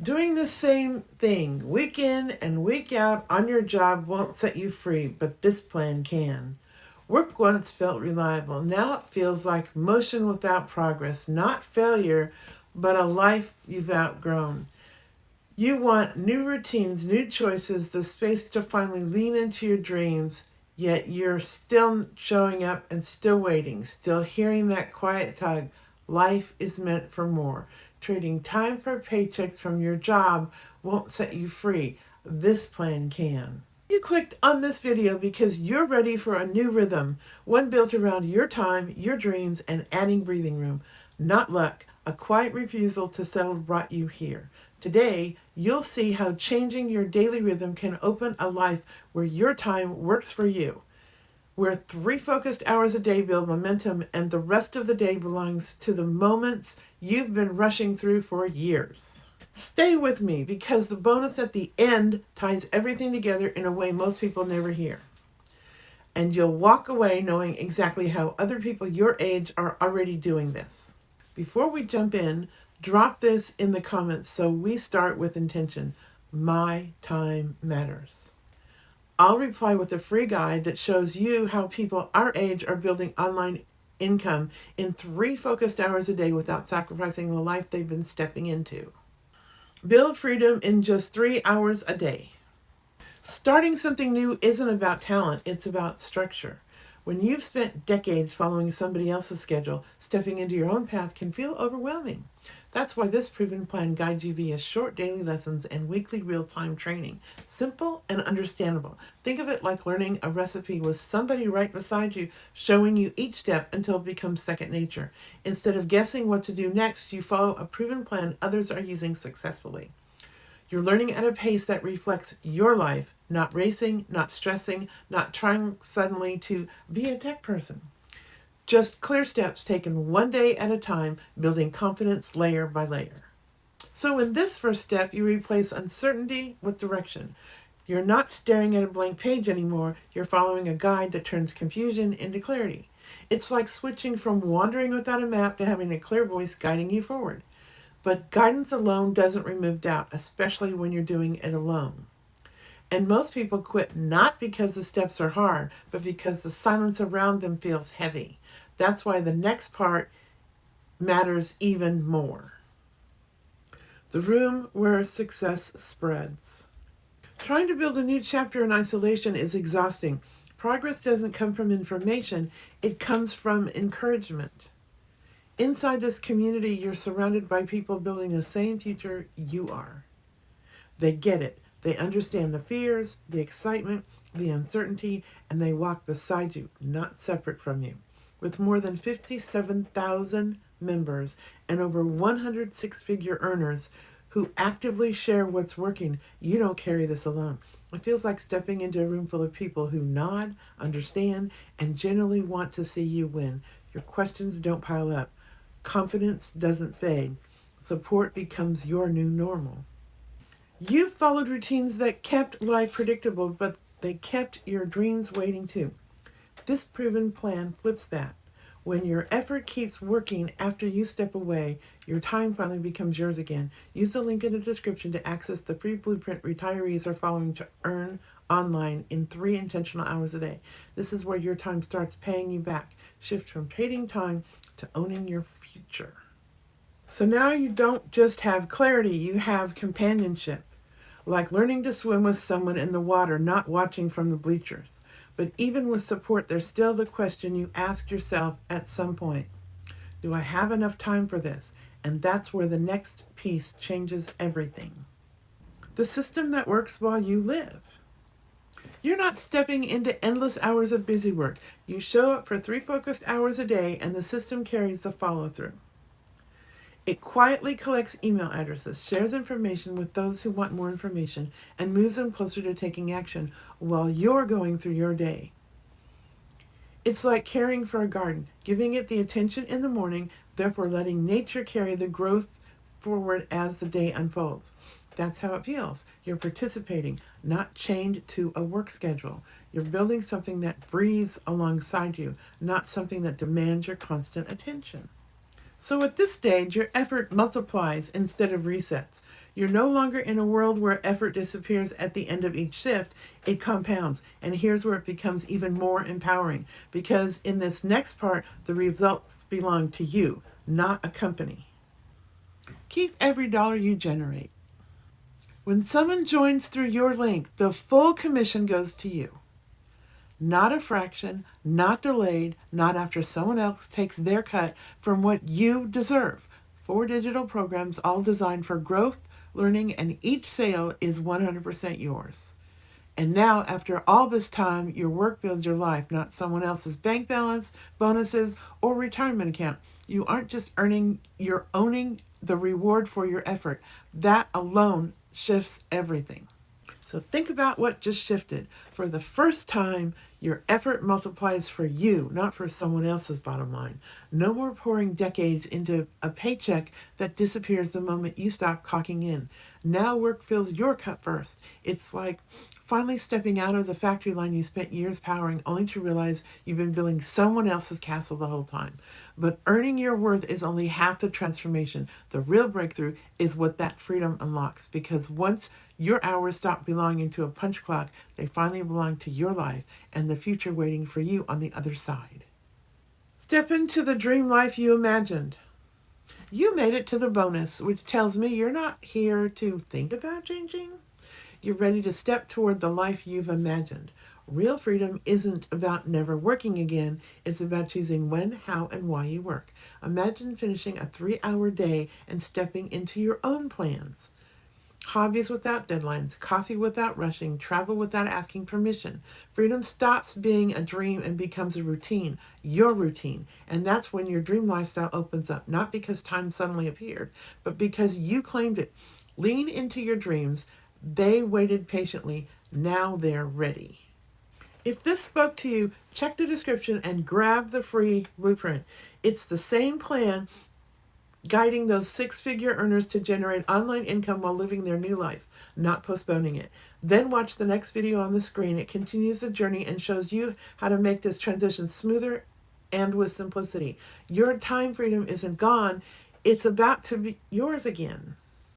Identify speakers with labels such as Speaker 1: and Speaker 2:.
Speaker 1: Doing the same thing week in and week out on your job won't set you free, but this plan can. Work once felt reliable. Now it feels like motion without progress, not failure, but a life you've outgrown. You want new routines, new choices, the space to finally lean into your dreams, yet you're still showing up and still waiting, still hearing that quiet tug. Life is meant for more. Trading time for paychecks from your job won't set you free. This plan can. You clicked on this video because you're ready for a new rhythm, one built around your time, your dreams, and adding breathing room. Not luck, a quiet refusal to settle brought you here. Today, you'll see how changing your daily rhythm can open a life where your time works for you, where 3 focused hours a day build momentum and the rest of the day belongs to the moments you've been rushing through for years. Stay with me because the bonus at the end ties everything together in a way most people never hear. And you'll walk away knowing exactly how other people your age are already doing this. Before we jump in, drop this in the comments so we start with intention. My time matters. I'll reply with a free guide that shows you how people our age are building online income in 3 focused hours a day without sacrificing the life they've been stepping into. Build freedom in just 3 hours a day. Starting something new isn't about talent, it's about structure. When you've spent decades following somebody else's schedule, stepping into your own path can feel overwhelming. That's why this proven plan guides you via short daily lessons and weekly real-time training. Simple and understandable. Think of it like learning a recipe with somebody right beside you, showing you each step until it becomes second nature. Instead of guessing what to do next, you follow a proven plan others are using successfully. You're learning at a pace that reflects your life, not racing, not stressing, not trying suddenly to be a tech person. Just clear steps taken one day at a time, building confidence layer by layer. So in this first step, you replace uncertainty with direction. You're not staring at a blank page anymore. You're following a guide that turns confusion into clarity. It's like switching from wandering without a map to having a clear voice guiding you forward. But guidance alone doesn't remove doubt, especially when you're doing it alone. And most people quit not because the steps are hard, but because the silence around them feels heavy. That's why the next part matters even more. The room where success spreads. Trying to build a new chapter in isolation is exhausting. Progress doesn't come from information, it comes from encouragement. Inside this community, you're surrounded by people building the same future you are. They get it. They understand the fears, the excitement, the uncertainty, and they walk beside you, not separate from you. With more than 57,000 members and over 100 six-figure earners who actively share what's working, you don't carry this alone. It feels like stepping into a room full of people who nod, understand, and genuinely want to see you win. Your questions don't pile up. Confidence doesn't fade. Support becomes your new normal. You've followed routines that kept life predictable, but they kept your dreams waiting too. This proven plan flips that. When your effort keeps working after you step away, your time finally becomes yours again. Use the link in the description to access the free blueprint retirees are following to earn online in 3 intentional hours a day. This is where your time starts paying you back. Shift from trading time to owning your future. So now you don't just have clarity, you have companionship. Like learning to swim with someone in the water, not watching from the bleachers. But even with support, there's still the question you ask yourself at some point. Do I have enough time for this? And that's where the next piece changes everything. The system that works while you live. You're not stepping into endless hours of busy work. You show up for 3 focused hours a day and the system carries the follow-through. It quietly collects email addresses, shares information with those who want more information, and moves them closer to taking action while you're going through your day. It's like caring for a garden, giving it the attention in the morning, therefore letting nature carry the growth forward as the day unfolds. That's how it feels. You're participating, not chained to a work schedule. You're building something that breathes alongside you, not something that demands your constant attention. So at this stage, your effort multiplies instead of resets. You're no longer in a world where effort disappears at the end of each shift, it compounds. And here's where it becomes even more empowering, because in this next part, the results belong to you, not a company. Keep every dollar you generate. When someone joins through your link, the full commission goes to you. Not a fraction, not delayed, not after someone else takes their cut from what you deserve. 4 digital programs, all designed for growth, learning, and each sale is 100% yours. And now, after all this time, your work builds your life, not someone else's bank balance, bonuses, or retirement account. You aren't just earning, you're owning the reward for your effort. That alone shifts everything. So think about what just shifted. For the first time, your effort multiplies for you, not for someone else's bottom line. No more pouring decades into a paycheck that disappears the moment you stop clocking in. Now work fills your cup first. It's like finally stepping out of the factory line you spent years powering, only to realize you've been building someone else's castle the whole time. But earning your worth is only half the transformation. The real breakthrough is what that freedom unlocks, because once your hours stop belonging to a punch clock, they finally belong to your life and the future waiting for you on the other side. Step into the dream life you imagined. You made it to the bonus, which tells me you're not here to think about changing. You're ready to step toward the life you've imagined. Real freedom isn't about never working again. It's about choosing when, how, and why you work. Imagine finishing a 3-hour day and stepping into your own plans. Hobbies without deadlines, coffee without rushing, travel without asking permission. Freedom stops being a dream and becomes a routine, your routine. And that's when your dream lifestyle opens up, not because time suddenly appeared, but because you claimed it. Lean into your dreams. They waited patiently. Now they're ready. If this spoke to you, check the description and grab the free blueprint. It's the same plan guiding those 6-figure earners to generate online income while living their new life, not postponing it. Then watch the next video on the screen. It continues the journey and shows you how to make this transition smoother and with simplicity. Your time freedom isn't gone. It's about to be yours again.